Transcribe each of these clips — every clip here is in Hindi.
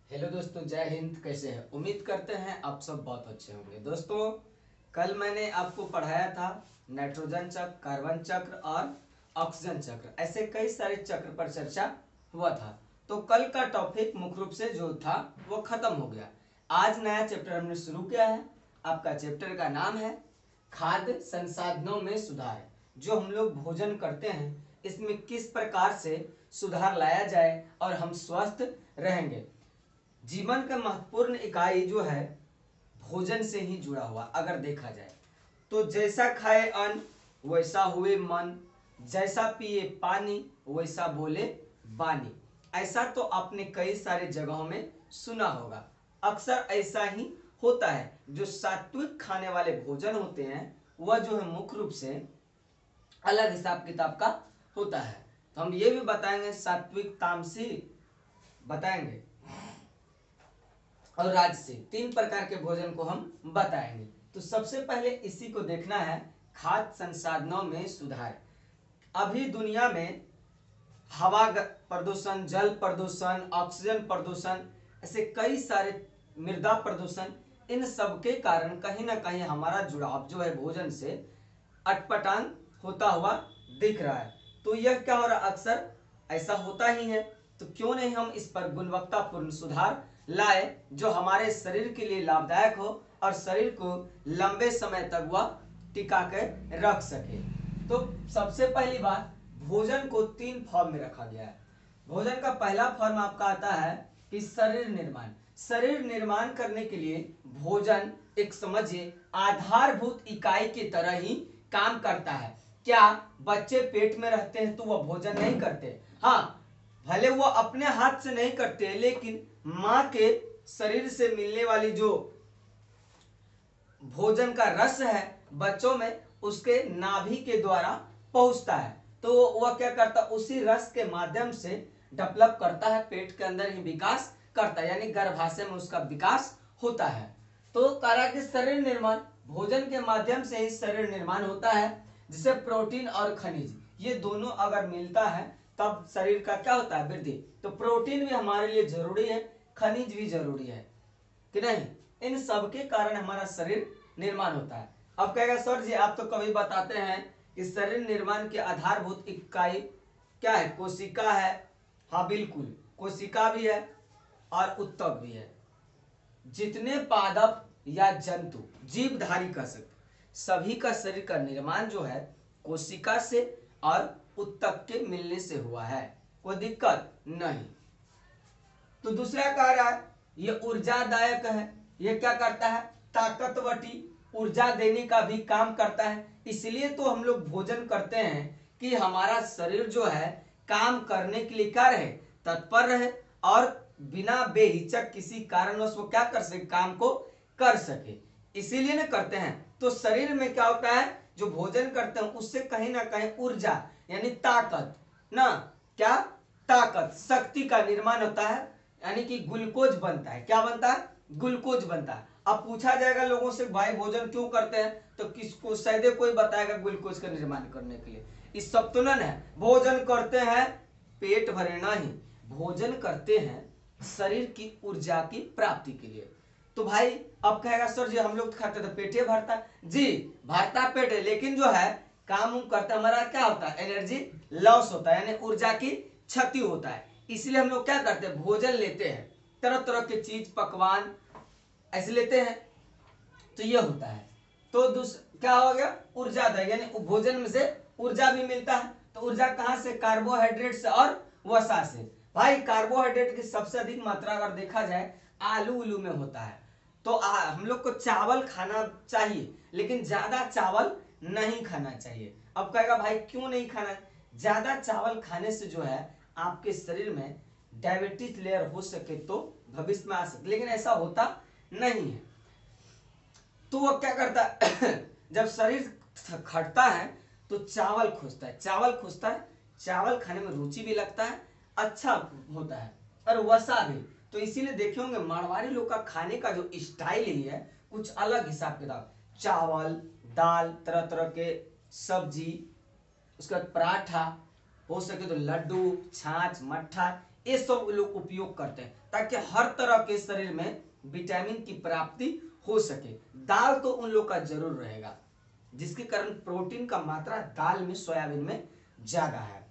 हेलो दोस्तों, जय हिंद। कैसे हैं? उम्मीद करते हैं आप सब बहुत अच्छे होंगे। दोस्तों, कल मैंने आपको पढ़ाया था नाइट्रोजन चक्र, कार्बन चक्र और ऑक्सीजन चक्र, ऐसे कई सारे चक्र पर चर्चा हुआ था। तो कल का टॉपिक मुख्य रूप से जो था वो खत्म हो गया। आज नया चैप्टर हमने शुरू किया है। आपका चैप्टर का नाम है खाद्य संसाधनों में सुधार। जो हम लोग भोजन करते हैं इसमें किस प्रकार से सुधार लाया जाए और हम स्वस्थ रहेंगे। जीवन का महत्वपूर्ण इकाई जो है भोजन से ही जुड़ा हुआ अगर देखा जाए तो जैसा खाए अन्न वैसा हुए मन, जैसा पिए पानी वैसा बोले बानी। ऐसा तो आपने कई सारे जगहों में सुना होगा। अक्सर ऐसा ही होता है। जो सात्विक खाने वाले भोजन होते हैं वह जो है मुख्य रूप से अलग हिसाब किताब का होता है। तो हम ये भी बताएंगे सात्विक, तामसिक बताएंगे और राजसी, तीन प्रकार के भोजन को हम बताएंगे। तो सबसे पहले इसी को देखना है, खाद्य संसाधनों में सुधार। अभी दुनिया में हवा प्रदूषण, जल प्रदूषण, ऑक्सीजन प्रदूषण, ऐसे कई सारे मृदा प्रदूषण, इन सब के कारण कहीं ना कहीं हमारा जुड़ाव जो है भोजन से अटपटांग होता हुआ दिख रहा है। तो यह क्या हो रहा है, अक्सर ऐसा होता ही है। तो क्यों नहीं हम इस पर गुणवत्तापूर्ण सुधार लाए जो हमारे शरीर के लिए लाभदायक हो और शरीर को लंबे समय तक वह टिका कर रख सके। तो सबसे पहली बात, भोजन को तीन फॉर्म में रखा गया है। भोजन का पहला फॉर्म आपका आता है कि शरीर निर्माण। शरीर निर्माण करने के लिए भोजन एक समझिए आधारभूत इकाई की तरह ही काम करता है। क्या बच्चे पेट में रहते हैं तो वह भोजन नहीं करते? हाँ, भले वो अपने हाथ से नहीं करते लेकिन माँ के शरीर से मिलने वाली जो भोजन का रस है बच्चों में उसके नाभि के द्वारा पहुंचता है। तो वह क्या करता है, उसी रस के माध्यम से डेवलप करता है, पेट के अंदर ही विकास करता है, यानी गर्भाशय में उसका विकास होता है। तो करा कि शरीर निर्माण, भोजन के माध्यम से ही शरीर निर्माण होता है, जिसे प्रोटीन और खनिज ये दोनों अगर मिलता है तब शरीर का क्या होता है, वृद्धि। तो प्रोटीन भी हमारे लिए जरूरी है, खनिज भी जरूरी है कि नहीं। इन सब के कारण हमारा शरीर निर्माण होता है। अब कहेगा सर जी आप तो कभी बताते हैं कि शरीर निर्माण की आधारभूत इकाई क्या है, कोशिका है। हाँ बिल्कुल, कोशिका भी है और उत्तक भी है। जितने पादप या जंतु जीवधारी कह सकते सभी का शरीर का निर्माण जो है कोशिका से और उत्तक के मिलने से हुआ है, कोई दिक्कत नहीं। तो दूसरा कह रहा है ये ऊर्जादायक है, ये क्या करता है, ताकतवटी ऊर्जा देने का भी काम करता है। इसलिए तो हम लोग भोजन करते हैं कि हमारा शरीर जो है काम करने के लिए क्या रहे, तत्पर रहे और बिना बेहिचक किसी कारणवश वो क्या कर सके, काम को कर सके। इसीलिए ना करते हैं। तो शरीर में क्या होता है, जो भोजन करते हैं उससे कहीं ना कहीं ऊर्जा यानी ताकत ना, क्या ताकत, शक्ति का निर्माण होता है, यानी कि ग्लूकोज बनता है। क्या बनता है, ग्लूकोज बनता है। अब पूछा जाएगा लोगों से भाई भोजन क्यों करते हैं, तो किसको शायद कोई बताएगा ग्लूकोज का निर्माण करने के लिए। इस सब तुलन है, भोजन करते हैं पेट भरना ही, भोजन करते हैं शरीर की ऊर्जा की प्राप्ति के लिए। तो भाई अब कहेगा सर जी हम लोग खाते तो पेट ही भरता है। जी भरता पेट है, लेकिन जो है काम करता हमारा क्या होता है, एनर्जी लॉस होता है, यानी ऊर्जा की क्षति होता है। इसलिए हम लोग क्या करते हैं, भोजन लेते हैं, तरह तरह के चीज पकवान ऐसे लेते हैं। तो ये होता है। तो क्या हो गया, ऊर्जा यानी भोजन में से ऊर्जा भी मिलता है। तो ऊर्जा कहां से, कार्बोहाइड्रेट से और वसा से। भाई कार्बोहाइड्रेट की सबसे अधिक मात्रा अगर देखा जाए आलू उलू में होता है। तो हम लोग को चावल खाना चाहिए लेकिन ज्यादा चावल नहीं खाना चाहिए। अब कहेगा भाई क्यों नहीं खाना, ज्यादा चावल खाने से जो है आपके शरीर में डायबिटीज लेयर हो सके तो भविष्य में आ सके, लेकिन ऐसा होता नहीं है। तो वो क्या करता है जब शरीर खटता है तो चावल खोजता है, चावल खोजता है, चावल खाने में रुचि भी लगता है, अच्छा होता है और वसा भी। तो इसीलिए देखे होंगे मारवाड़ी लोग का खाने का जो स्टाइल ही है कुछ अलग हिसाब किताब, चावल दाल तरह तरह के सब्जी, उसके बाद पराठा, हो सके तो लड्डू, छाछ, मट्ठा ये सब लोग उपयोग करते हैं ताकि हर तरह के शरीर में विटामिन की प्राप्ति हो सके। दाल तो उन लोग का जरूर रहेगा, जिसके कारण प्रोटीन का मात्रा दाल में, सोयाबीन में ज्यादा है।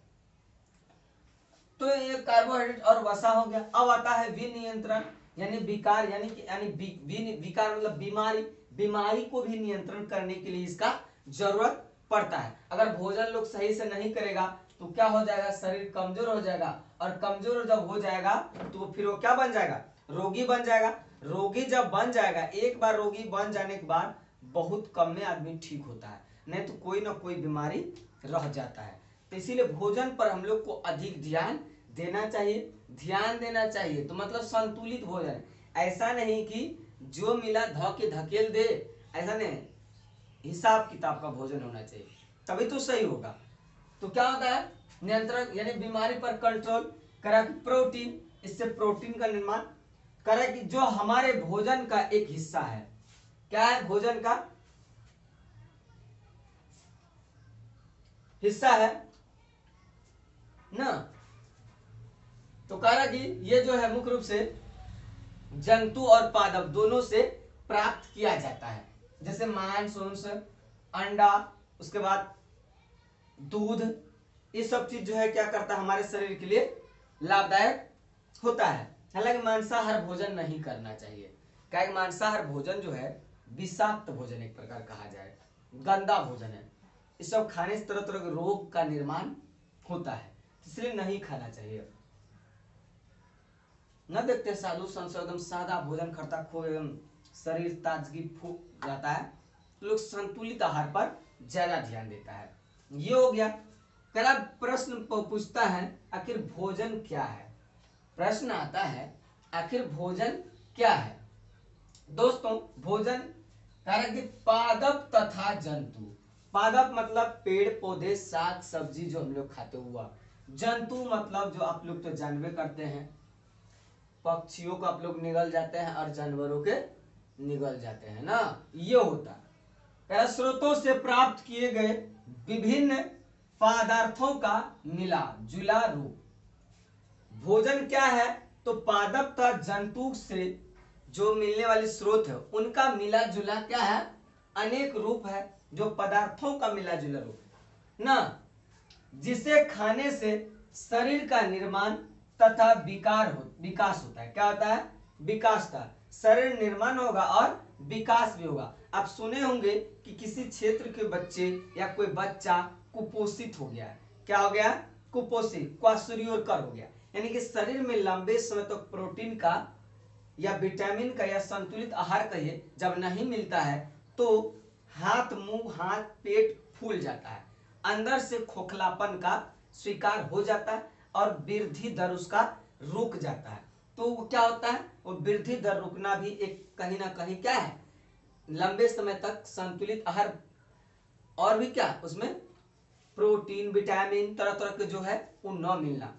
तो ये कार्बोहाइड्रेट और वसा हो गया। अब आता है विनियंत्रण यानी विकार, विकार मतलब बीमारी। बीमारी को भी नियंत्रण करने के लिए इसका जरूरत पड़ता है। अगर भोजन लोग सही से नहीं करेगा तो क्या हो जाएगा, शरीर कमजोर हो जाएगा, और कमजोर जब हो जाएगा तो फिर वो क्या बन जाएगा, रोगी बन जाएगा। रोगी जब बन जाएगा, एक बार रोगी बन जाने के बाद बहुत कम में आदमी ठीक होता है, नहीं तो कोई ना कोई बीमारी रह जाता है। तो इसीलिए भोजन पर हम लोग को अधिक ध्यान देना चाहिए, ध्यान देना चाहिए। तो मतलब संतुलित भोजन, ऐसा नहीं कि जो मिला ध के धकेल दे, ऐसा नहीं, हिसाब किताब का भोजन होना चाहिए, तभी तो सही होगा। तो क्या होता है, नियंत्रण यानी बीमारी पर कंट्रोल करा। प्रोटीन, इससे प्रोटीन का निर्माण करा कि जो हमारे भोजन का एक हिस्सा है। क्या है, भोजन का हिस्सा है ना। तो कह कि ये जो है मुख्य रूप से जंतु और पादप दोनों से प्राप्त किया जाता है, जैसे मांस, अंडा, उसके बाद दूध, ये सब चीज जो है क्या करता है, हमारे शरीर के लिए लाभदायक होता है। हालांकि मांसाहार भोजन नहीं करना चाहिए, क्या मांसाहार भोजन जो है विषाक्त भोजन एक प्रकार कहा जाए, गंदा भोजन है। इस सब खाने से तरह तरह के रोग का निर्माण होता है, इसलिए नहीं खाना चाहिए। न देखते साधु संत एकदम सादा भोजन करता, खूब एवं शरीर ताजगी फूक जाता है, लोग संतुलित आहार पर ज्यादा ध्यान देता है। ये हो गया। कला प्रश्न पूछता है आखिर भोजन क्या है। प्रश्न आता है आखिर भोजन क्या है। दोस्तों भोजन कारण कि पादप तथा जंतु, पादप मतलब पेड़ पौधे साग सब्जी जो हम लोग खाते हुआ, जंतु मतलब जो आप लोग तो जानवे करते हैं, पक्षियों को आप लोग निगल जाते हैं और जानवरों के निगल जाते हैं ना, ये होता है। स्रोतों से प्राप्त किए गए विभिन्न पदार्थों का मिला जुला रूप। भोजन क्या है, तो पादप तथा जंतु से जो मिलने वाले स्रोत है उनका मिला जुला क्या है, अनेक रूप है, जो पदार्थों का मिला जुला रूप ना, जिसे खाने से शरीर का निर्माण तथा विकास होता है। क्या होता है, विकास का, शरीर निर्माण होगा और विकास भी होगा। आप सुने होंगे कि किसी क्षेत्र के बच्चे या कोई बच्चा कुपोषित हो गया है। क्या हो गया, कुपोषित, क्वाशोरियोकर हो गया, यानी कि शरीर में लंबे समय तक तो प्रोटीन का या विटामिन का या संतुलित आहार कहिए जब नहीं मिलता है तो हाथ, मुंह, हाथ, पेट फूल जाता है, अंदर से खोखलापन का शिकार हो जाता है और वृद्धि दर उसका रुक जाता है। तो वो क्या होता है, वो वृद्धि दर रुकना भी एक कहीं ना कहीं क्या है, लंबे समय तक संतुलित आहार और भी क्या उसमें प्रोटीन, विटामिन, तरह तरह के जो है वो न मिलना।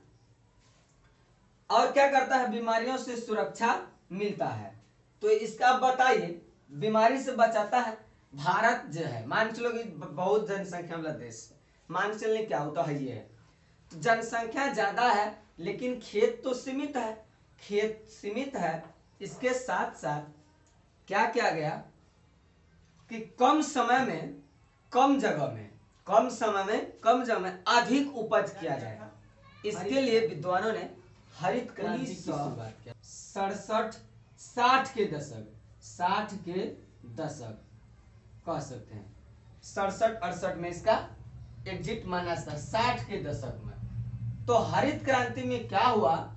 और क्या करता है, बीमारियों से सुरक्षा मिलता है। तो इसका बताइए, बीमारी से बचाता है। भारत जो है मान चलो कि बहुत जनसंख्या वाला देश है, मान चलने क्या होता है, ये है जनसंख्या ज्यादा है लेकिन खेत तो सीमित है, खेत सीमित है, इसके साथ साथ क्या किया गया कि कम समय में कम जगह में अधिक उपज किया जाएगा। इसके लिए विद्वानों ने हरित क्रांति की शुरुआत किया। 60 के दशक कह सकते हैं, 67-68 में इसका एग्जिट माना था, 60 के दशक में। तो हरित क्रांति में क्या हुआ,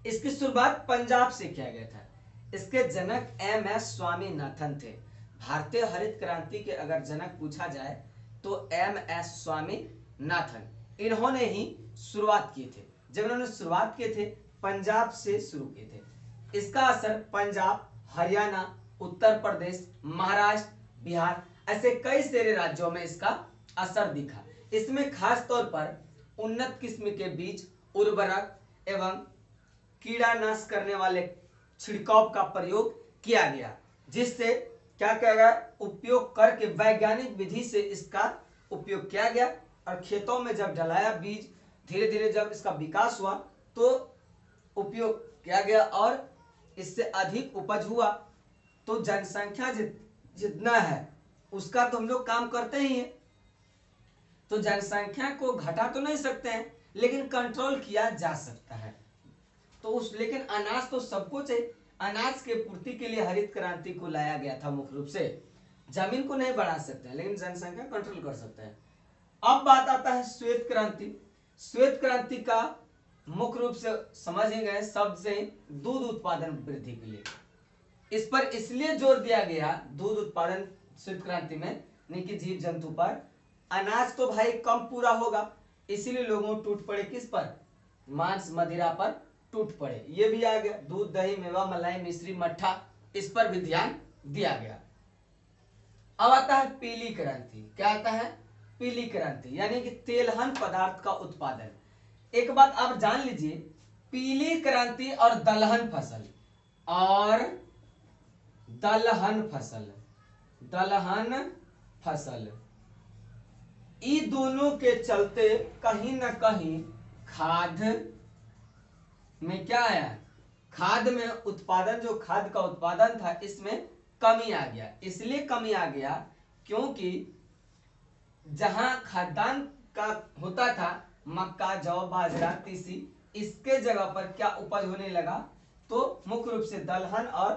इसकी शुरुआत पंजाब से किया गया था। इसके जनक एम.एस. स्वामीनाथन थे। भारतीय हरित क्रांति के अगर जनक पूछा जाए तो एम.एस. स्वामीनाथन, इन्होंने ही शुरुआत की थे। जब इन्होंने शुरुआत किए थे पंजाब से शुरू किए थे। इसका असर पंजाब, हरियाणा, उत्तर प्रदेश, महाराष्ट्र, बिहार ऐसे कई सारे राज्यों में इसका असर दिखा। इसमें खास तौर पर उन्नत किस्म के बीज, उर्वरक एवं कीड़ानाश करने वाले छिड़काव का प्रयोग किया गया, जिससे क्या किया गया, उपयोग करके वैज्ञानिक विधि से इसका उपयोग किया गया और खेतों में जब डलाया बीज, धीरे धीरे जब इसका विकास हुआ तो उपयोग किया गया और इससे अधिक उपज हुआ। तो जनसंख्या जितना है उसका तो हम लोग काम करते ही हैं, तो जनसंख्या को घटा तो नहीं सकते हैं लेकिन कंट्रोल किया जा सकता है। तो लेकिन अनाज तो सबको चाहिए, अनाज के पूर्ति के लिए हरित क्रांति को लाया गया था मुख्य रूप से। जमीन को नहीं बढ़ा सकते हैं लेकिन जनसंख्या कंट्रोल कर सकते हैं। अब बात आता है श्वेत क्रांति। श्वेत क्रांति का मुख्य रूप से समझ ही गए शब्द से दूध उत्पादन वृद्धि के लिए। इस पर इसलिए जोर दिया गया दूध उत्पादन श्वेत क्रांति में, नहीं कि जीव जंतु पर। अनाज तो भाई कम पूरा होगा, इसीलिए लोगों टूट पड़े किस पर, मांस मदिरा पर टूट पड़े। ये भी आ गया, दूध दही मेवा मलाई मिश्री मट्ठा, इस पर भी ध्यान दिया गया। अब आता है पीली क्रांति। क्या आता है, पीली क्रांति, यानी कि तेलहन पदार्थ का उत्पादन। एक बात आप जान लीजिए, पीली क्रांति और दलहन फसल दलहन फसल ये दोनों के चलते कहीं ना कहीं खाद्य में क्या आया, खाद्य में उत्पादन, जो खाद्य का उत्पादन था इसमें कमी आ गया। इसलिए कमी आ गया क्योंकि जहां खाद्यान्न का होता था मक्का जौ बाजरा तीसी, इसके जगह पर क्या उपज होने लगा, तो मुख्य रूप से दलहन और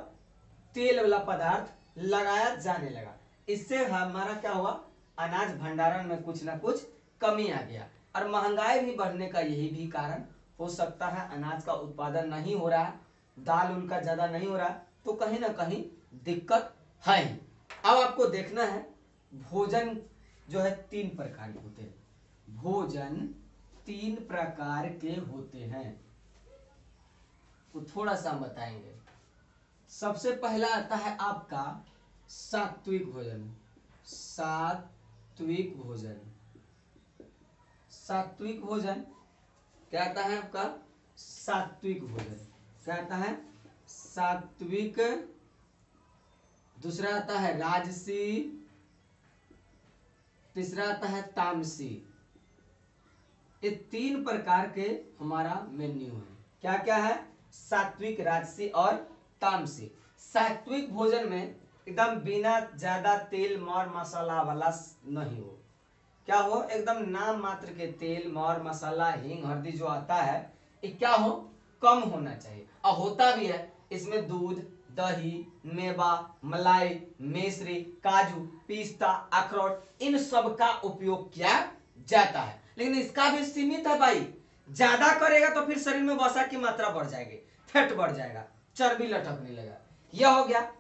तेल वाला पदार्थ लगाया जाने लगा। इससे हमारा क्या हुआ, अनाज भंडारण में कुछ ना कुछ कमी आ गया। और महंगाई भी बढ़ने का यही भी कारण हो सकता है। अनाज का उत्पादन नहीं हो रहा है, दाल उनका ज्यादा नहीं हो रहा, तो कहीं ना कहीं दिक्कत है। अब आपको देखना है भोजन जो है 3 प्रकार के होते हैं। भोजन 3 प्रकार के होते हैं, तो थोड़ा सा हम बताएंगे। सबसे पहला आता है आपका सात्विक भोजन। सात्विक भोजन, सात्विक भोजन क्या आता है आपका, सात्विक भोजन क्या आता है, सात्विक। दूसरा आता है राजसी, तीसरा आता है तामसी। ये 3 प्रकार के हमारा मेन्यू है। क्या क्या है, सात्विक राजसी और तामसी। सात्विक भोजन में एकदम बिना ज्यादा तेल मौर मसाला वाला नहीं हो, क्या हो, एकदम नाम मात्र के तेल मौर मसाला हींग हल्दी जो आता है ये क्या हो, कम होना चाहिए। और होता भी है, इसमें दूध दही मेवा मलाई मिश्री काजू पिस्ता अखरोट इन सब का उपयोग किया जाता है। लेकिन इसका भी सीमित है भाई, ज्यादा करेगा तो फिर शरीर में वसा की मात्रा बढ़ जाएगी, फैट बढ़ जाएगा, चर्बी लटकने लगा। यह हो गया।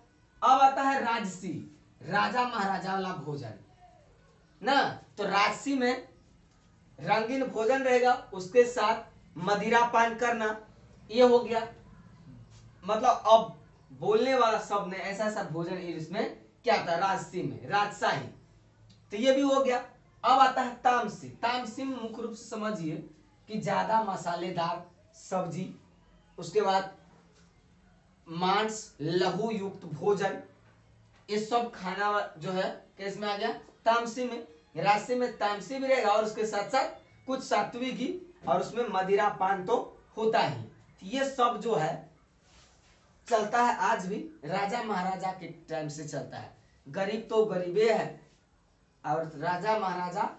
अब आता है राजसी, राजा महाराजा वाला भोजन ना। तो राजसी में रंगीन भोजन रहेगा, उसके साथ मदिरा पान करना, ये हो गया। मतलब अब बोलने वाला शब्द ने ऐसा ऐसा भोजन इसमें क्या था, राजसी में राजशाही, तो ये भी हो गया। अब आता है तामसी। तामसी में मुख्य रूप से समझिए कि ज्यादा मसालेदार सब्जी, उसके बाद मांस लहू युक्त भोजन, ये सब खाना जो है किसमें आ गया, तामसी में। राजसी में तामसी भी रहेगा और उसके साथ साथ कुछ सात्विक ही, और उसमें मदिरा पान तो होता ही। ये सब जो है चलता है आज भी, राजा महाराजा के टाइम से चलता है। गरीब तो गरीबे है और राजा महाराजा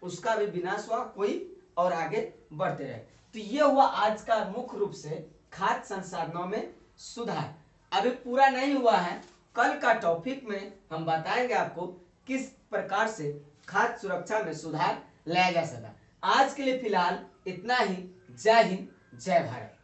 उसका भी विनाश हुआ, कोई और आगे बढ़ते रहे। तो ये हुआ आज का मुख्य रूप से खाद्य संसाधनों में सुधार। अभी पूरा नहीं हुआ है, कल का टॉपिक में हम बताएंगे आपको किस प्रकार से खाद्य सुरक्षा में सुधार लाया जा सकता। आज के लिए फिलहाल इतना ही। जय हिंद जय भारत।